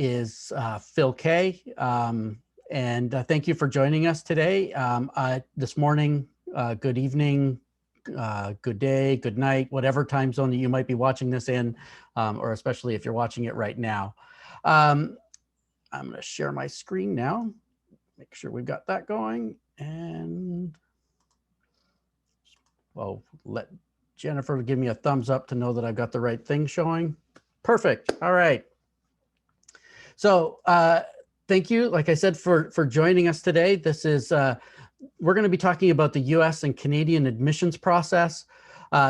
is Phil Kay, and thank you for joining us today. This morning, good evening, good day, good night, whatever time zone that you might be watching this in, or especially if you're watching it right now. I'm going to share my screen now, make sure we've got that going, and well, let Jennifer give me a thumbs up to know that I've got the right thing showing. Perfect. All right. So thank you, like I said, for joining us today. This is, we're going to be talking about the US and Canadian admissions process.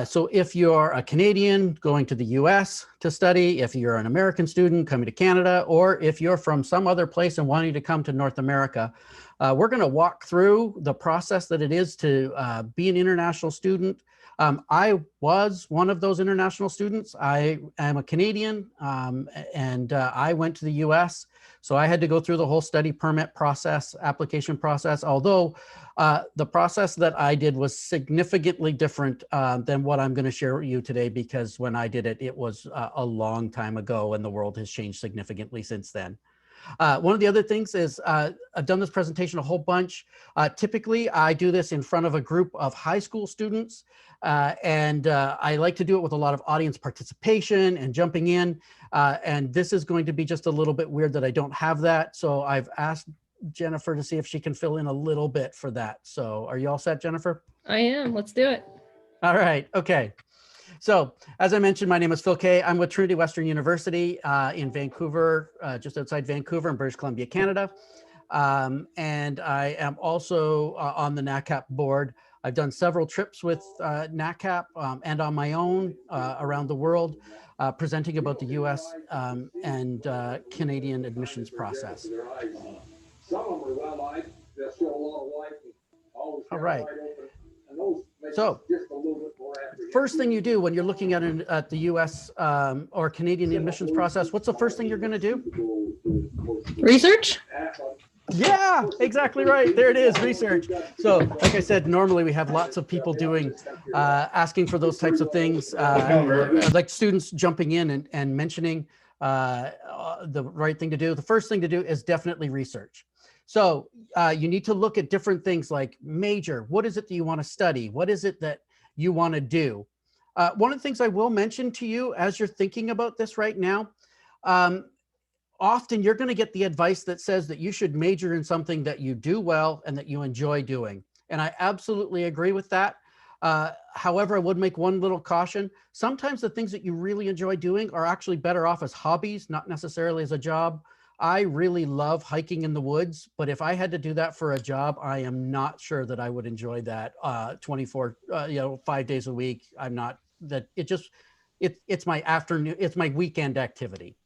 So if you're a Canadian going to the US to study, if you're an American student coming to Canada, or if you're from some other place and wanting to come to North America, we're going to walk through the process that it is to be an international student. I was one of those international students. I am a Canadian, and I went to the US. So I had to go through the whole study permit process, application process, although the process that I did was significantly different than what I'm going to share with you today, because when I did it, it was a long time ago and the world has changed significantly since then. One of the other things is I've done this presentation a whole bunch. Typically, I do this in front of a group of high school students, and I like to do it with a lot of audience participation and jumping in. And this is going to be just a little bit weird that I don't have that. So I've asked Jennifer to see if she can fill in a little bit for that. So are you all set, Jennifer? I am. Let's do it. All right. Okay. So as I mentioned, my name is Phil Kay. I'm with Trinity Western University in Vancouver, just outside Vancouver in British Columbia, Canada. And I am also on the NACAP board. I've done several trips with NACAP and on my own around the world, presenting about the US and Canadian admissions process. All right. So first thing you do when you're looking at the US or Canadian admissions process, what's the first thing you're going to do? Research? Yeah, exactly right. There it is, research. So like I said, normally we have lots of people doing, asking for those types of things, like students jumping in and mentioning the right thing to do. The first thing to do is definitely research. So you need to look at different things like major. What is it that you want to study? What is it that you want to do? One of the things I will mention to you as you're thinking about this right now, often you're going to get the advice that says that you should major in something that you do well and that you enjoy doing. And I absolutely agree with that. However, I would make one little caution. Sometimes the things that you really enjoy doing are actually better off as hobbies, not necessarily as a job. I really love hiking in the woods, but if I had to do that for a job, I am not sure that I would enjoy that 5 days a week. I'm not that it's my afternoon, it's my weekend activity.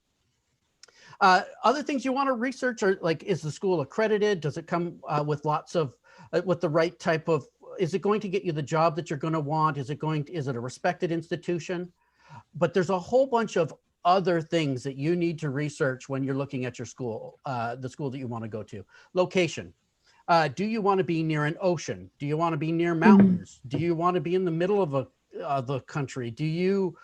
Other things you want to research are like, is the school accredited? Does it come with lots of, with the right type of, is it going to get you the job that you're going to want? Is it a respected institution? But there's a whole bunch of other things that you need to research when you're looking at your school, the school that you want to go to. Location. Do you want to be near an ocean? Do you want to be near mountains? Do you want to be in the middle of the country? Do you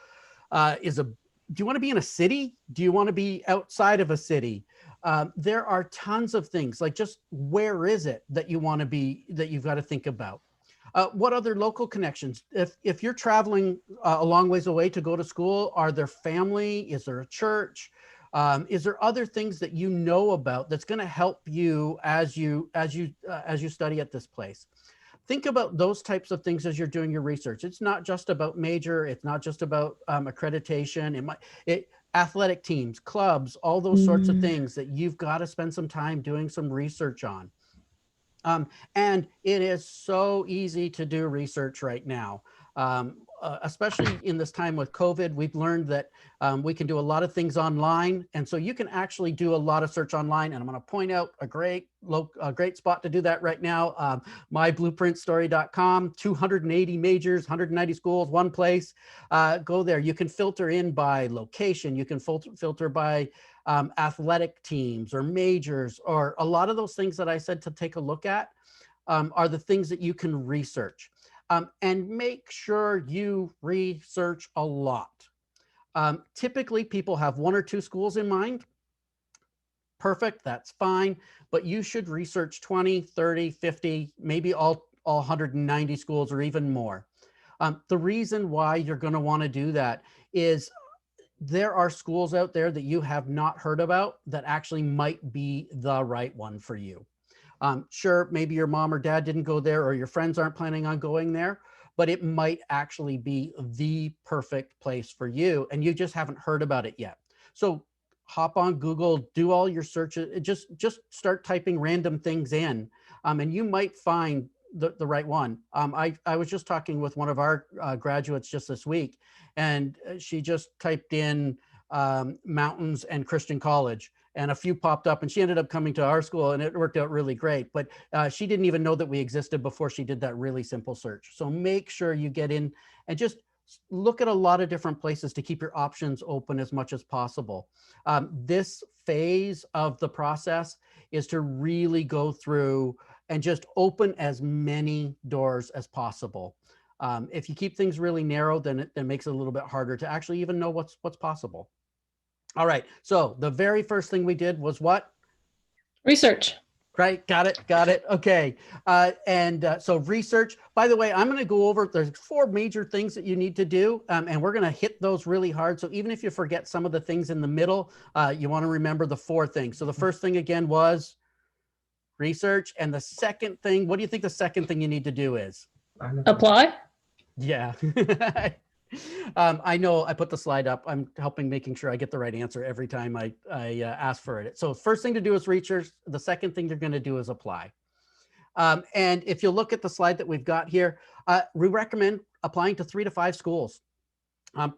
want to be in a city? Do you want to be outside of a city? There are tons of things, like just where is it that you want to be, that you've got to think about. What other local connections? If you're traveling a long ways away to go to school, are there family? Is there a church? Is there other things that you know about that's going to help you as you study at this place? Think about those types of things as you're doing your research. It's not just about major. It's not just about accreditation. Athletic teams, clubs, all those sorts of things that you've got to spend some time doing some research on. And it is so easy to do research right now. Especially in this time with COVID, we've learned that we can do a lot of things online. And so you can actually do a lot of search online. And I'm going to point out a great spot to do that right now. Myblueprintstory.com, 280 majors, 190 schools, one place. Go there. You can filter in by location. You can filter by athletic teams or majors, or a lot of those things that I said to take a look at are the things that you can research. And make sure you research a lot. Typically, people have one or two schools in mind. perfect, that's fine, but you should research 20, 30, 50, maybe all 190 schools or even more. The reason why you're going to want to do that is there are schools out there that you have not heard about that actually might be the right one for you. Sure, maybe your mom or dad didn't go there or your friends aren't planning on going there, but it might actually be the perfect place for you and you just haven't heard about it yet. So hop on Google, do all your searches, just start typing random things in, and you might find the right one. I was just talking with one of our graduates just this week, and she just typed in mountains and Christian college, and a few popped up, and she ended up coming to our school, and it worked out really great. But she didn't even know that we existed before she did that really simple search. So make sure you get in and just look at a lot of different places to keep your options open as much as possible. This phase of the process is to really go through and just open as many doors as possible. If you keep things really narrow, then it makes it a little bit harder to actually even know what's possible. All right, so the very first thing we did was what? Research. Right, got it. Okay, so research. By the way, I'm going to go over, there's 4 major things that you need to do, and we're going to hit those really hard. So even if you forget some of the things in the middle, you want to remember the 4 things. So the first thing again was research, and the second thing, what do you think the second thing you need to do is? Apply. Yeah. I know I put the slide up. I'm helping making sure I get the right answer every time I ask for it. So first thing to do is research. The second thing you're going to do is apply. And if you look at the slide that we've got here, we recommend applying to 3 to 5 schools.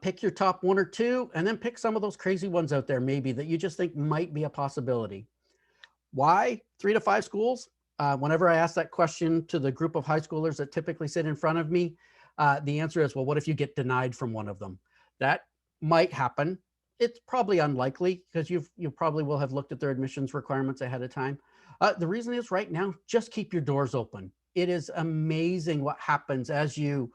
Pick your top 1 or 2, and then pick some of those crazy ones out there maybe that you just think might be a possibility. Why 3 to 5 schools? Whenever I ask that question to the group of high schoolers that typically sit in front of me, the answer is, well, what if you get denied from one of them? That might happen. It's probably unlikely because you probably will have looked at their admissions requirements ahead of time. The reason is right now, just keep your doors open. It is amazing what happens as you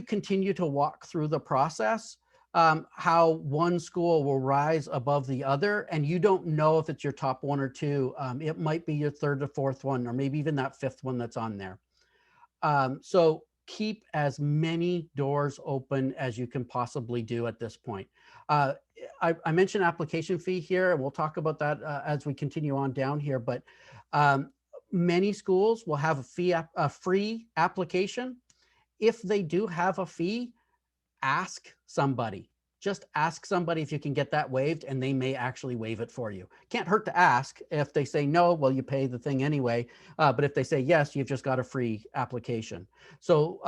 continue to walk through the process, how one school will rise above the other, and you don't know if it's your top 1 or 2. It might be your 3rd or 4th one, or maybe even that 5th one that's on there. So keep as many doors open as you can possibly do at this point. I mentioned application fee here, and we'll talk about that as we continue on down here, but many schools will have a free application. If they do have a fee, ask somebody. Just ask somebody if you can get that waived, and they may actually waive it for you. Can't hurt to ask. If they say no, well, you pay the thing anyway. But if they say yes, you've just got a free application. So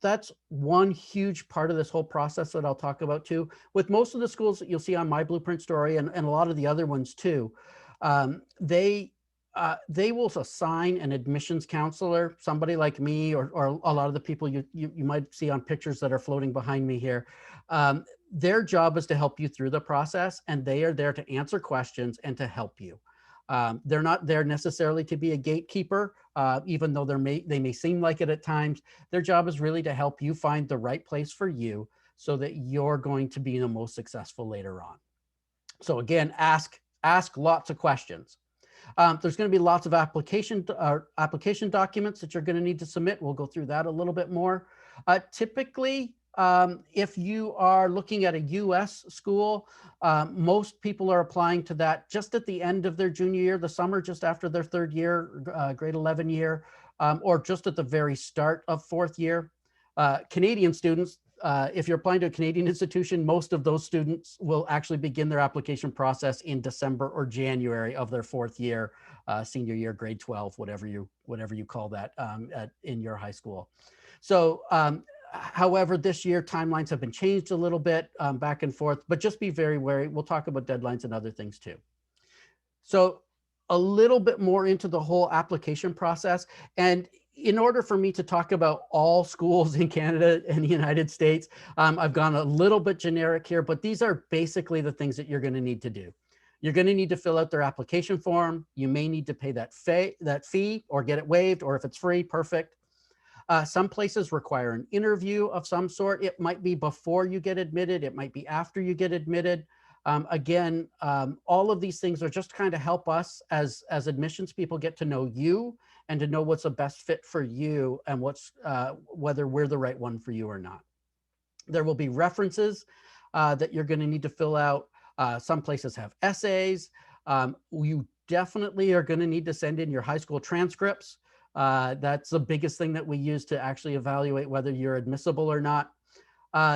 that's one huge part of this whole process that I'll talk about too. With most of the schools that you'll see on My Blueprint Story, and a lot of the other ones too, they will assign an admissions counselor, somebody like me, or a lot of the people you might see on pictures that are floating behind me here. Their job is to help you through the process, and they are there to answer questions and to help you. They're not there necessarily to be a gatekeeper, even though they may seem like it at times. Their job is really to help you find the right place for you so that you're going to be the most successful later on. So again, ask lots of questions. There's going to be lots of application documents that you're going to need to submit. We'll go through that a little bit more. Typically, if you are looking at a U.S. school, most people are applying to that just at the end of their junior year, the summer, just after their 3rd year, grade 11 year, or just at the very start of 4th year. Canadian students, if you're applying to a Canadian institution, most of those students will actually begin their application process in December or January of their 4th year, senior year, grade 12, whatever you call that in your high school. So, however, this year timelines have been changed a little bit back and forth, but just be very wary. We'll talk about deadlines and other things too. So a little bit more into the whole application process. And in order for me to talk about all schools in Canada and the United States, I've gone a little bit generic here, but these are basically the things that you're going to need to do. You're going to need to fill out their application form. You may need to pay that fee or get it waived, or if it's free, perfect. Some places require an interview of some sort. It might be before you get admitted. It might be after you get admitted. Again, all of these things are just kind of help us as admissions people get to know you and to know what's the best fit for you and what's whether we're the right one for you or not. There will be references that you're going to need to fill out. Some places have essays. You definitely are going to need to send in your high school transcripts. That's the biggest thing that we use to actually evaluate whether you're admissible or not.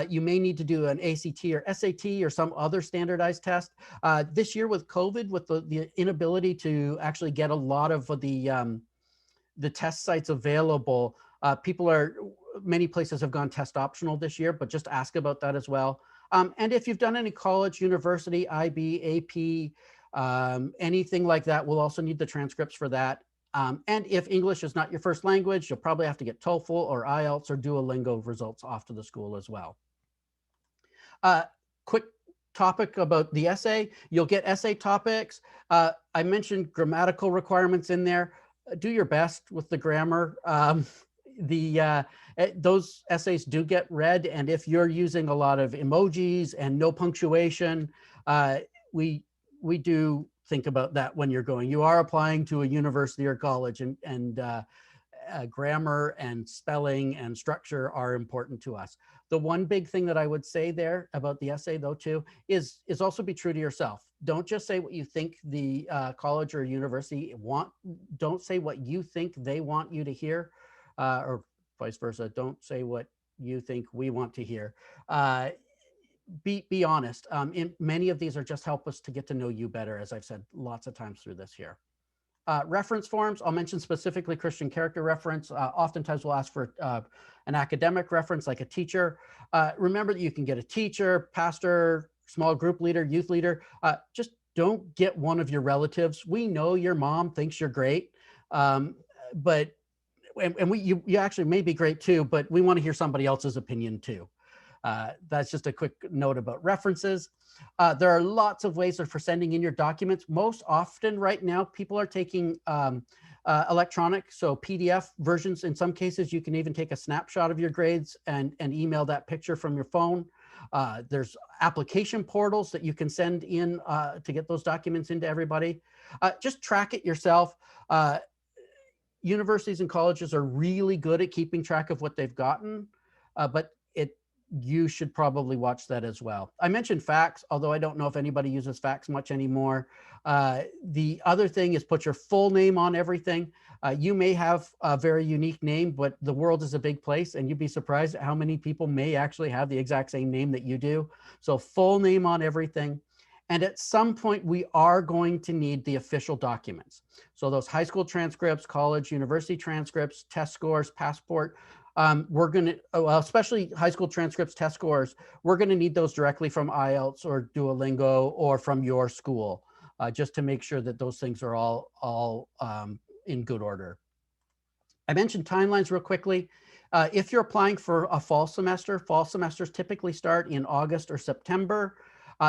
You may need to do an ACT or SAT or some other standardized test. This year with COVID, with the inability to actually get a lot of the test sites available, many places have gone test optional this year, but just ask about that as well. And if you've done any college, university, IB, AP, anything like that, we'll also need the transcripts for that. And if English is not your first language, you'll probably have to get TOEFL or IELTS or Duolingo results off to the school as well. Quick topic about the essay. You'll get essay topics. I mentioned grammatical requirements in there. Do your best with the grammar. Those essays do get read, and if you're using a lot of emojis and no punctuation, we do think about that when you're going. You are applying to a university or college, and grammar and spelling and structure are important to us. The one big thing that I would say there about the essay, though, too, is also be true to yourself. Don't just say what you think the college or university want. Don't say what you think they want you to hear, or vice versa. Don't say what you think we want to hear. Be honest. Many of these are just help us to get to know you better, as I've said lots of times through this here. Reference forms, I'll mention specifically Christian character reference. Oftentimes we'll ask for an academic reference like a teacher. Remember that you can get a teacher, pastor, small group leader, youth leader. Just don't get one of your relatives. We know your mom thinks you're great, but you actually may be great too, but we want to hear somebody else's opinion too. That's just a quick note about references. There are lots of ways for sending in your documents. Most often right now, people are taking electronic, so PDF versions. In some cases, you can even take a snapshot of your grades and email that picture from your phone. There's application portals that you can send in to get those documents into everybody. Just track it yourself. Universities and colleges are really good at keeping track of what they've gotten, but you should probably watch that as well. I mentioned fax, although I don't know if anybody uses fax much anymore. The other thing is put your full name on everything. You may have a very unique name, but the world is a big place, and you'd be surprised at how many people may actually have the exact same name that you do. So full name on everything. And at some point, we are going to need the official documents. So those high school transcripts, college, university transcripts, test scores, passport. We're going to, especially high school transcripts, test scores, we're going to need those directly from IELTS or Duolingo or from your school, just to make sure that those things are all in good order. I mentioned timelines real quickly. If you're applying for a fall semesters typically start in August or September.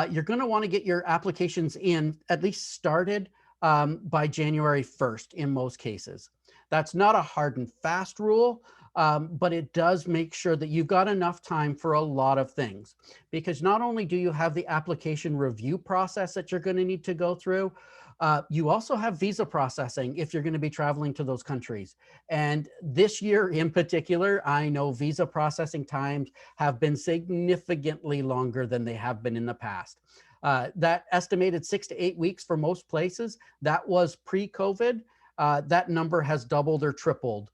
You're going to want to get your applications in, at least started by January 1st in most cases. That's not a hard and fast rule, but it does make sure that you've got enough time for a lot of things, because not only do you have the application review process that you're going to need to go through, you also have visa processing if you're going to be traveling to those countries. And this year in particular, I know visa processing times have been significantly longer than they have been in the past. That estimated 6 to 8 weeks for most places, that was pre-COVID. That number has doubled or tripled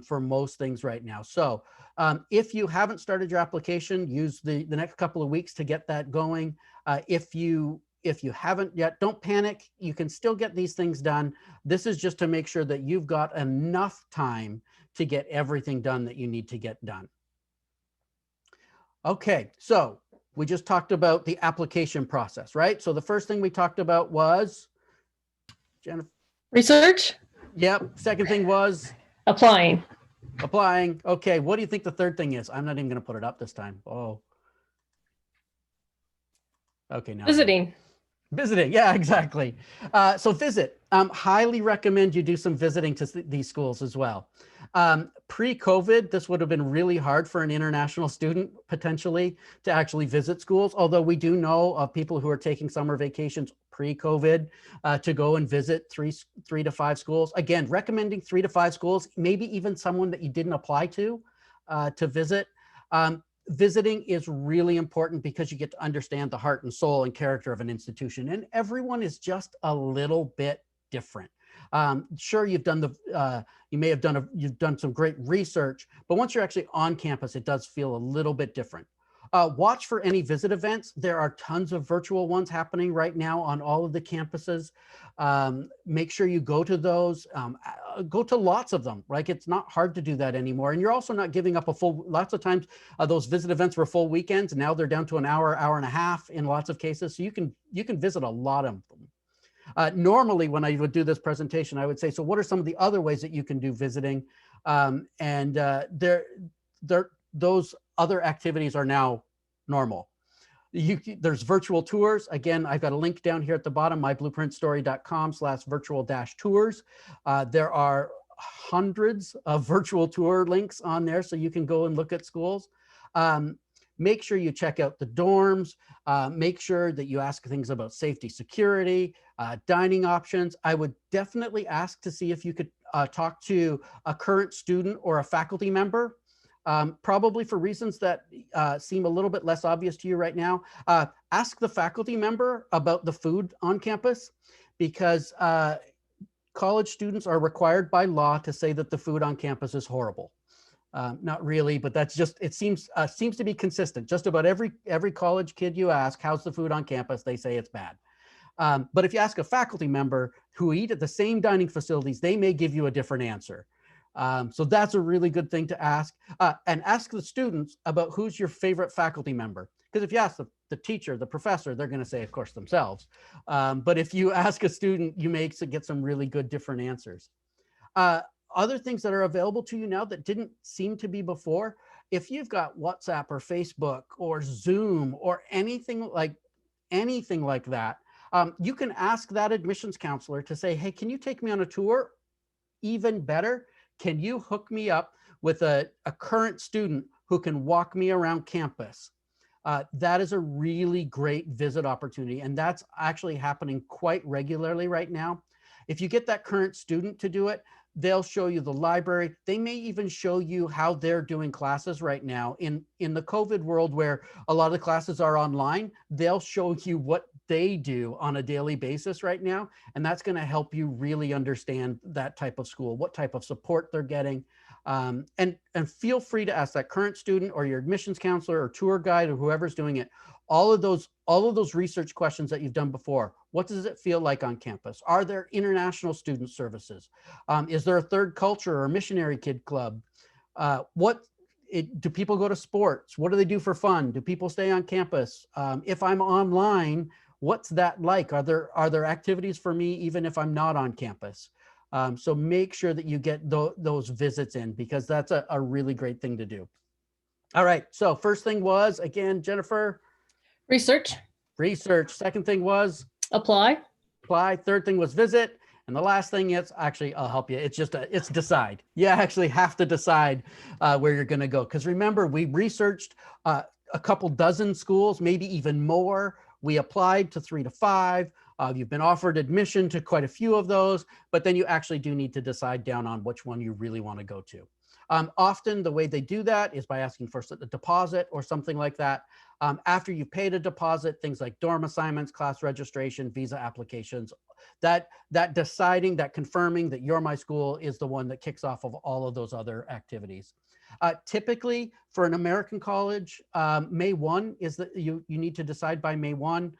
for most things right now. So if you haven't started your application, use the next couple of weeks to get that going. If you haven't yet, don't panic. You can still get these things done. This is just to make sure that you've got enough time to get everything done that you need to get done. Okay, so we just talked about the application process, right? So the first thing we talked about was, Jennifer? Research. Yep, second thing was? Applying. Applying. Okay, what do you think the third thing is? I'm not even going to put it up this time. Oh. Okay, now. Visiting. Visiting, yeah, exactly. So visit. Highly recommend you do some visiting to these schools as well. Pre-COVID, this would have been really hard for an international student potentially to actually visit schools, although we do know of people who are taking summer vacations pre-COVID to go and visit three to five schools. Again, recommending 3 to 5 schools, maybe even someone that you didn't apply to visit. Visiting is really important because you get to understand the heart and soul and character of an institution, and everyone is just a little bit different. Sure, you may have you've done some great research, but once you're actually on campus, it does feel a little bit different. Watch for any visit events. There are tons of virtual ones happening right now on all of the campuses. Make sure you go to those. Go to lots of them. Like, it's not hard to do that anymore, and you're also not giving up lots of times those visit events were full weekends. Now they're down to an hour, hour and a half in lots of cases. So you can visit a lot of them. Normally, when I would do this presentation, I would say, so what are some of the other ways that you can do visiting? Those other activities are now normal. There's virtual tours. Again, I've got a link down here at the bottom, myblueprintstory.com/virtual-tours. There are hundreds of virtual tour links on there, so you can go and look at schools. Make sure you check out the dorms. Make sure that you ask things about safety, security, dining options. I would definitely ask to see if you could talk to a current student or a faculty member. Probably for reasons that seem a little bit less obvious to you right now. Ask the faculty member about the food on campus, because college students are required by law to say that the food on campus is horrible. Not really, but that's just, it seems to be consistent. Just about every college kid you ask, how's the food on campus, they say it's bad. But if you ask a faculty member who eat at the same dining facilities, they may give you a different answer. So that's a really good thing to ask. And ask the students about who's your favorite faculty member. Because if you ask the teacher, the professor, they're going to say, of course, themselves. But if you ask a student, you may get some really good different answers. Other things that are available to you now that didn't seem to be before, if you've got WhatsApp or Facebook or Zoom or anything like that, you can ask that admissions counselor to say, hey, can you take me on a tour? Even better, can you hook me up with a current student who can walk me around campus? That is a really great visit opportunity, and that's actually happening quite regularly right now. If you get that current student to do it, they'll show you the library. They may even show you how they're doing classes right now. In the COVID world, where a lot of the classes are online, they'll show you what they do on a daily basis right now. And that's going to help you really understand that type of school, what type of support they're getting. And feel free to ask that current student or your admissions counselor or tour guide or whoever's doing it, all of those research questions that you've done before. What does it feel like on campus? Are there international student services? Is there a third culture or missionary kid club? Do people go to sports? What do they do for fun? Do people stay on campus? If I'm online, what's that like? Are there activities for me even if I'm not on campus? So make sure that you get those visits in, because that's a really great thing to do. All right, so first thing was, again, Jennifer? Research. Second thing was? Apply. Third thing was visit. And the last thing is, actually, I'll help you. It's decide. You actually have to decide where you're going to go. Because remember, we researched a couple dozen schools, maybe even more. We applied to 3 to 5. You've been offered admission to quite a few of those, but then you actually do need to decide down on which one you really want to go to. Often the way they do that is by asking for a deposit or something like that. After you've paid a deposit, things like dorm assignments, class registration, visa applications, that deciding, that confirming that You're My School is the one that kicks off of all of those other activities. Typically for an American college, May 1 is that you need to decide by May 1.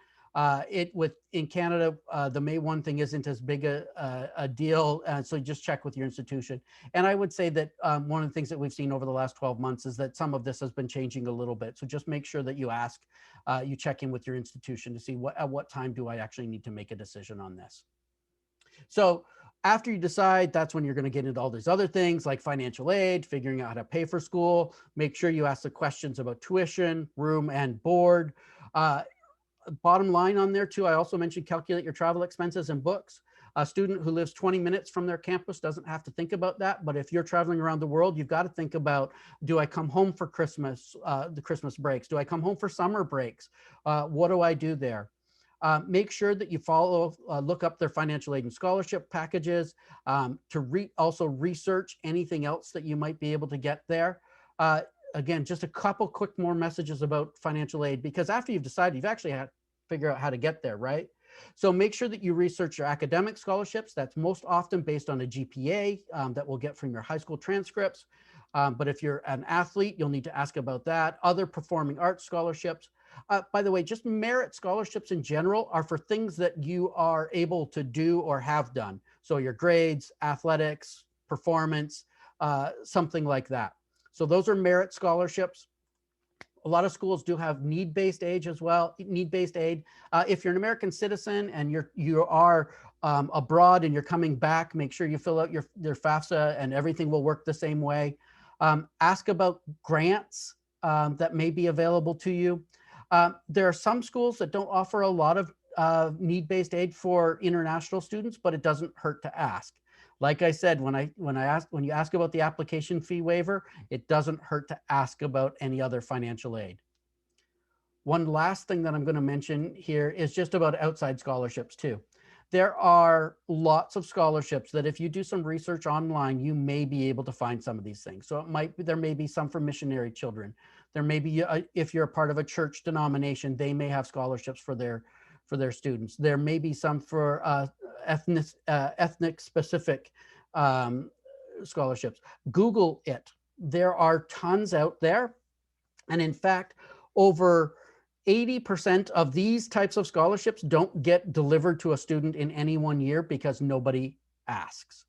In Canada, the May 1 thing isn't as big a deal. So just check with your institution. And I would say that one of the things that we've seen over the last 12 months is that some of this has been changing a little bit. So just make sure that you you check in with your institution to see at what time do I actually need to make a decision on this. So after you decide, that's when you're going to get into all these other things like financial aid, figuring out how to pay for school. Make sure you ask the questions about tuition, room, and board. Bottom line on there too, I also mentioned calculate your travel expenses and books. A student who lives 20 minutes from their campus doesn't have to think about that. But if you're traveling around the world, you've got to think about, do I come home for Christmas, the Christmas breaks? Do I come home for summer breaks? What do I do there? Make sure that you look up their financial aid and scholarship packages, to also research anything else that you might be able to get there. Again, just a couple quick more messages about financial aid, because after you've decided, you've actually had to figure out how to get there, right? So make sure that you research your academic scholarships. That's most often based on a GPA that we'll get from your high school transcripts. But if you're an athlete, you'll need to ask about that. Other performing arts scholarships. By the way, just merit scholarships in general are for things that you are able to do or have done. So your grades, athletics, performance, something like that. So those are merit scholarships. A lot of schools do have need-based aid as well. Need-based aid. If you're an American citizen and you are abroad and you're coming back, make sure you fill out your FAFSA and everything will work the same way. Ask about grants that may be available to you. There are some schools that don't offer a lot of need-based aid for international students, but it doesn't hurt to ask. Like I said, when you ask about the application fee waiver, it doesn't hurt to ask about any other financial aid. One last thing that I'm going to mention here is just about outside scholarships too. There are lots of scholarships that if you do some research online, you may be able to find some of these things. So there may be some for missionary children. There may be, if you're a part of a church denomination, they may have scholarships for their students. There may be some for ethnic specific scholarships. Google it. There are tons out there. And in fact, over 80% of these types of scholarships don't get delivered to a student in any one year because nobody asks.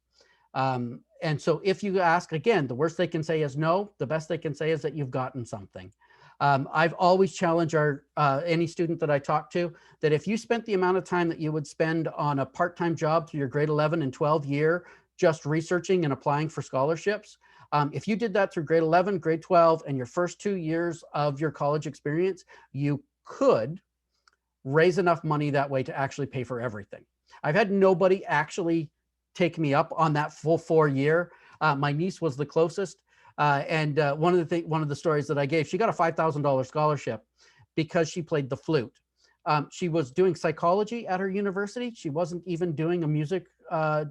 And so if you ask, again, the worst they can say is no. The best they can say is that you've gotten something. I've always challenged any student that I talk to that if you spent the amount of time that you would spend on a part-time job through your grade 11 and 12 year just researching and applying for scholarships, if you did that through grade 11, grade 12, and your first 2 years of your college experience, you could raise enough money that way to actually pay for everything. I've had nobody actually take me up on that full 4 year. My niece was the closest. And one of the stories that I gave, she got a $5,000 scholarship because she played the flute. She was doing psychology at her university. She wasn't even doing a music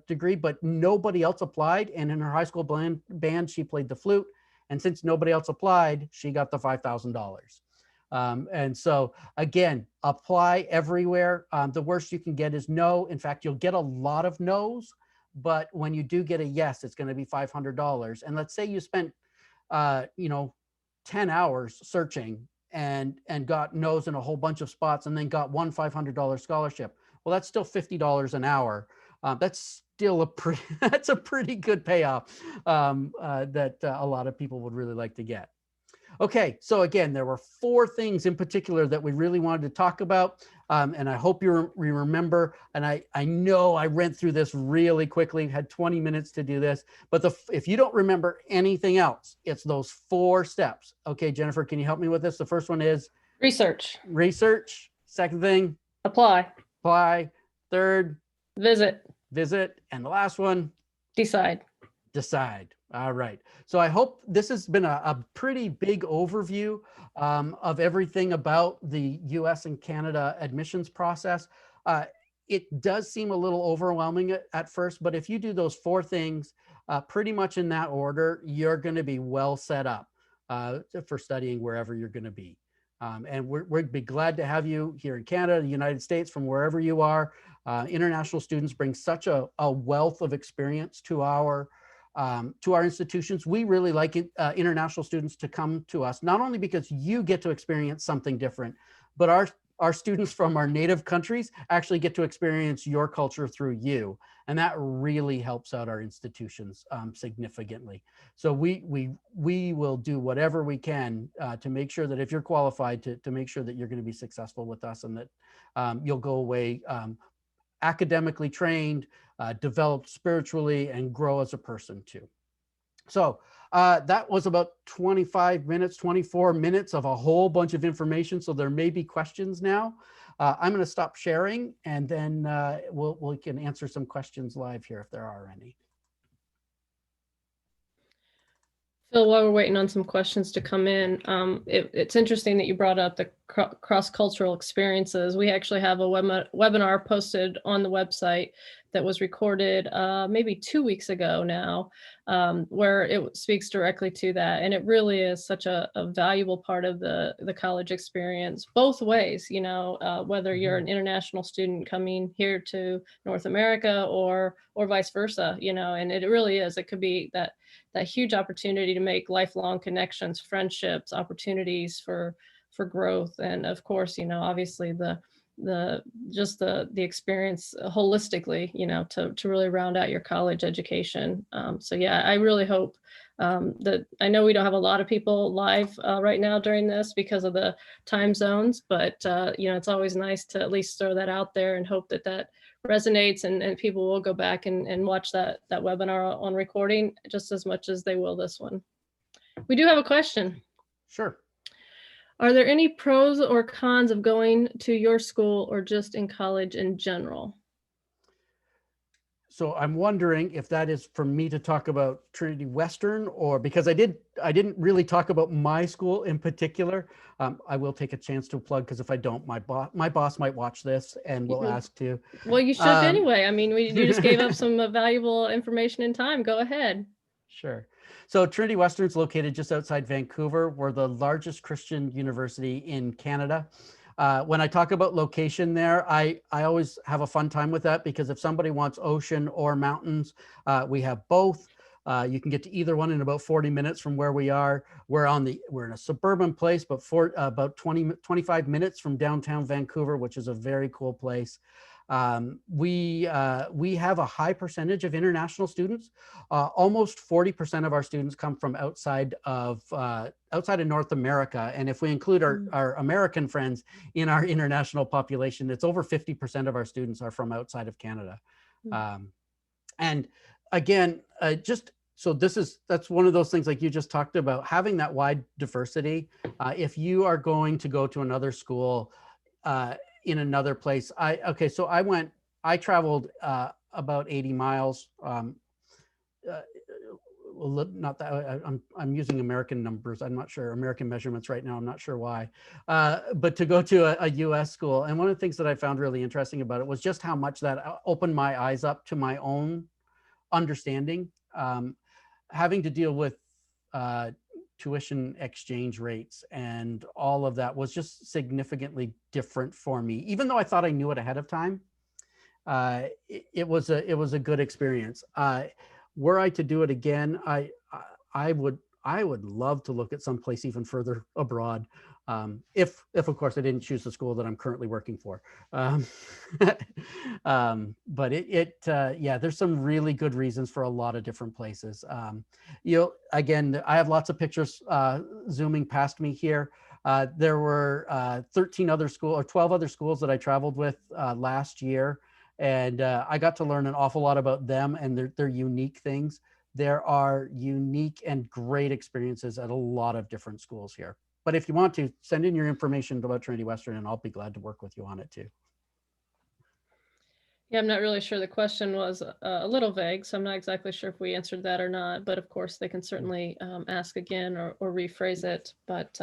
degree, but nobody else applied. And in her high school band, she played the flute. And since nobody else applied, she got the $5,000. And so again, apply everywhere. The worst you can get is no. In fact, you'll get a lot of no's. But when you do get a yes, it's going to be $500. And let's say you spent, 10 hours searching and got no's in a whole bunch of spots and then got one $500 scholarship. Well, that's still $50 an hour. That's still that's a pretty good payoff that a lot of people would really like to get. Okay, so again, there were 4 things in particular that we really wanted to talk about, and I hope you remember, and I know I went through this really quickly, had 20 minutes to do this, but if you don't remember anything else, it's those 4 steps. Okay, Jennifer, can you help me with this? The first one is? Research. Research. Second thing? Apply. Apply. Third? Visit. Visit. And the last one? Decide. Decide. All right. So I hope this has been a pretty big overview of everything about the US and Canada admissions process. It does seem a little overwhelming at first, but if you do those 4 things pretty much in that order, you're going to be well set up for studying wherever you're going to be. And we'd be glad to have you here in Canada, the United States, from wherever you are. International students bring such a wealth of experience to our institutions. We really like international students to come to us, not only because you get to experience something different, but our students from our native countries actually get to experience your culture through you. And that really helps out our institutions significantly. So we will do whatever we can to make sure that if you're qualified to make sure that you're going to be successful with us and that you'll go away academically trained, developed spiritually, and grow as a person too. So that was about 25 minutes, 24 minutes of a whole bunch of information. So there may be questions now. I'm going to stop sharing, and then we can answer some questions live here if there are any. Phil, while we're waiting on some questions to come in, it's interesting that you brought up the cross-cultural experiences. We actually have a webinar posted on the website that was recorded maybe 2 weeks ago now, where it speaks directly to that. And it really is such a valuable part of the college experience, both ways, whether you're an international student coming here to North America or vice versa, and it really is. It could be that huge opportunity to make lifelong connections, friendships, opportunities for growth, and of course, obviously the experience holistically, to really round out your college education. So yeah, I really hope that I know we don't have a lot of people live right now during this because of the time zones, but it's always nice to at least throw that out there and hope that resonates and people will go back and watch that webinar on recording just as much as they will this one. We do have a question. Sure. Are there any pros or cons of going to your school or just in college in general? So I'm wondering if that is for me to talk about Trinity Western, or because I didn't really talk about my school in particular. I will take a chance to plug, because if I don't, my boss might watch this and will ask to. Well, you should anyway. I mean, you just gave up some valuable information and time. Go ahead. Sure. So Trinity Western is located just outside Vancouver. We're the largest Christian university in Canada. When I talk about location there, I always have a fun time with that, because if somebody wants ocean or mountains, we have both. You can get to either one in about 40 minutes from where we are. We're in a suburban place, but about 25 minutes from downtown Vancouver, which is a very cool place. We have a high percentage of international students. Almost 40% of our students come from outside of North America. And if we include our American friends in our international population, it's over 50% of our students are from outside of Canada. And again, that's one of those things, like you just talked about, having that wide diversity. If you are going to go to another school in another place, I traveled about 80 miles. Not that I'm using American numbers. I'm not sure, American measurements right now. I'm not sure why, but to go to a US school. And one of the things that I found really interesting about it was just how much that opened my eyes up to my own understanding. Having to deal with tuition exchange rates and all of that was just significantly different for me. Even though I thought I knew it ahead of time, it was a good experience. Were I to do it again, I would love to look at someplace even further abroad. If of course I didn't choose the school that I'm currently working for. But there's some really good reasons for a lot of different places. Again, I have lots of pictures zooming past me here. There were 13 other schools or 12 other schools that I traveled with last year. And I got to learn an awful lot about them and their unique things. There are unique and great experiences at a lot of different schools here. But if you want to, send in your information about Trinity Western and I'll be glad to work with you on it too. Yeah, I'm not really sure. The question was a little vague, so I'm not exactly sure if we answered that or not. But of course, they can certainly ask again or rephrase it. But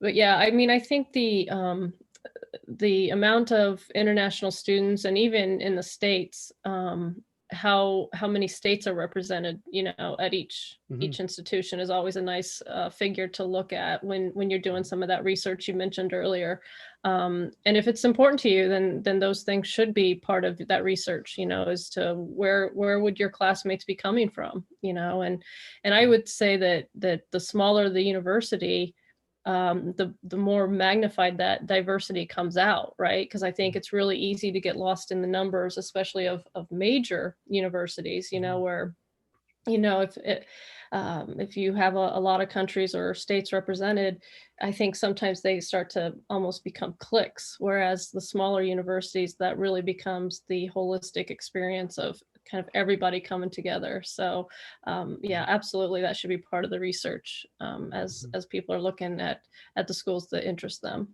yeah, I mean, I think the amount of international students, and even in the States, how many states are represented, at each institution is always a nice figure to look at when you're doing some of that research you mentioned earlier. And if it's important to you, then those things should be part of that research, as to where would your classmates be coming from, and I would say that the smaller the university, the more magnified that diversity comes out, right? Because I think it's really easy to get lost in the numbers, especially of major universities, where, if you have a lot of countries or states represented, I think sometimes they start to almost become cliques, whereas the smaller universities, that really becomes the holistic experience of kind of everybody coming together. So yeah, absolutely, that should be part of the research as people are looking at the schools that interest them.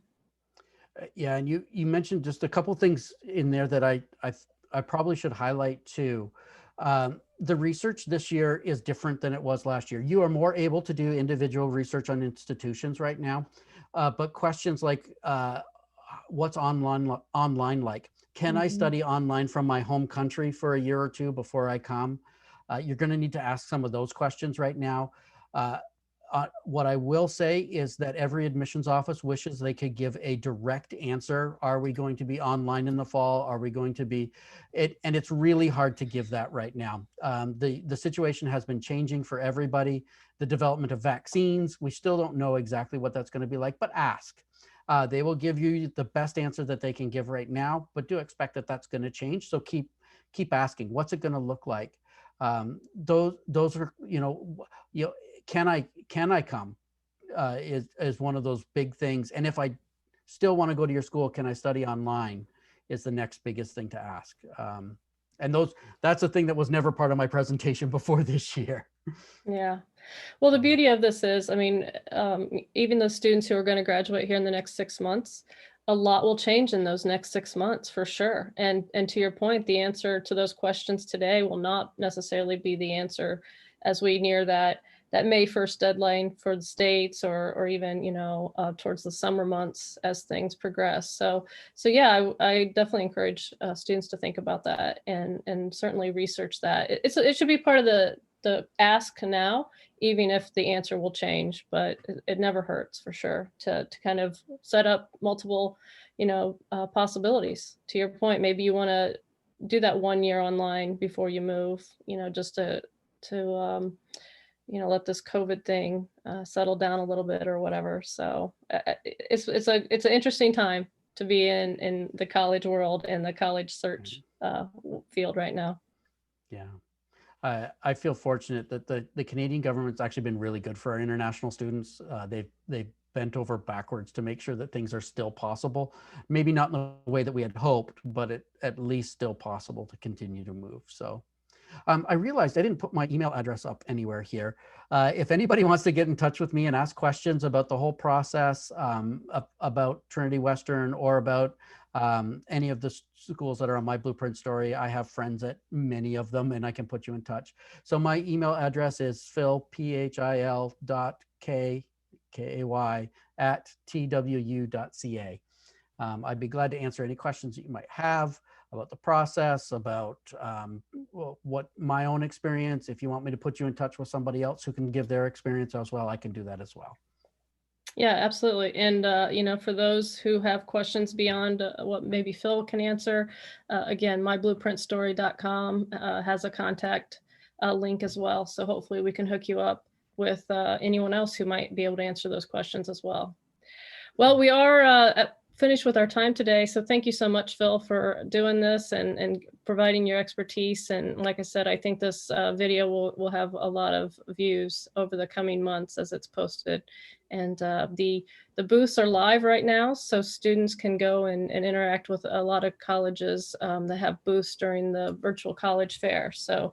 Yeah, and you mentioned just a couple things in there that I probably should highlight too. The research this year is different than it was last year. You are more able to do individual research on institutions right now, but questions like what's online like? Can I Mhm. study online from my home country for a year or two before I come? You're going to need to ask some of those questions right now. Uh, what I will say is that every admissions office wishes they could give a direct answer. Are we going to be online in the fall? Are we going to be it? And it's really hard to give that right now. The situation has been changing for everybody. The development of vaccines, we still don't know exactly what that's going to be like, but ask. They will give you the best answer that they can give right now, but do expect that that's going to change. So keep asking. What's it going to look like? Those are you know can I come is one of those big things. And if I still want to go to your school, can I study online? Is the next biggest thing to ask. And that's a thing that was never part of my presentation before this year. Yeah. Well, the beauty of this is, I mean, even those students who are going to graduate here in the next 6 months, a lot will change in those next 6 months for sure. And to your point, the answer to those questions today will not necessarily be the answer as we near that May 1st deadline for the states, or even towards the summer months as things progress. So yeah, I definitely encourage students to think about that and certainly research that. It should be part of the ask now, even if the answer will change, but it never hurts for sure to kind of set up multiple, possibilities. To your point, maybe you want to do that 1 year online before you move, just to let this COVID thing settle down a little bit or whatever. So it's an interesting time to be in the college world and the college search field right now. Yeah. I feel fortunate that the Canadian government's actually been really good for our international students. They've bent over backwards to make sure that things are still possible. Maybe not in the way that we had hoped, but at least still possible to continue to move. So I realized I didn't put my email address up anywhere here. If anybody wants to get in touch with me and ask questions about the whole process, about Trinity Western, or about any of the schools that are on my blueprint story, I have friends at many of them, and I can put you in touch. So my email address is phil.kay@twu.ca. I'd be glad to answer any questions that you might have about the process, about what my own experience. If you want me to put you in touch with somebody else who can give their experience as well, I can do that as well. Yeah, absolutely. And, for those who have questions beyond what maybe Phil can answer, again, myblueprintstory.com has a contact link as well. So hopefully we can hook you up with anyone else who might be able to answer those questions as well. Well, we are finished with our time today. So thank you so much, Phil, for doing this and providing your expertise. And like I said, I think this video will have a lot of views over the coming months as it's posted. And the booths are live right now, so students can go and interact with a lot of colleges that have booths during the virtual college fair. So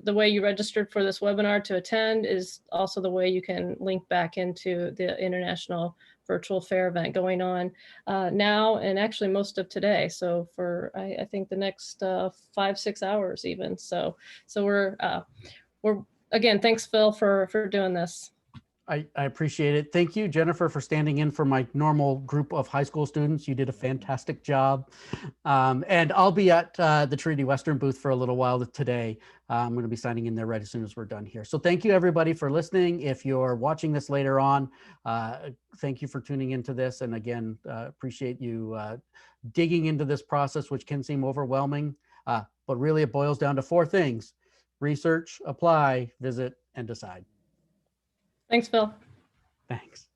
the way you registered for this webinar to attend is also the way you can link back into the International Virtual Fair event going on now, and actually most of today. So for I think the next 5-6 hours even. So we're again, thanks Phil for doing this. I appreciate it. Thank you, Jennifer, for standing in for my normal group of high school students. You did a fantastic job. And I'll be at the Trinity Western booth for a little while today. I'm going to be signing in there right as soon as we're done here. So thank you, everybody, for listening. If you're watching this later on, thank you for tuning into this. And again, appreciate you digging into this process, which can seem overwhelming, but really it boils down to 4 things: research, apply, visit, and decide. Thanks, Phil. Thanks.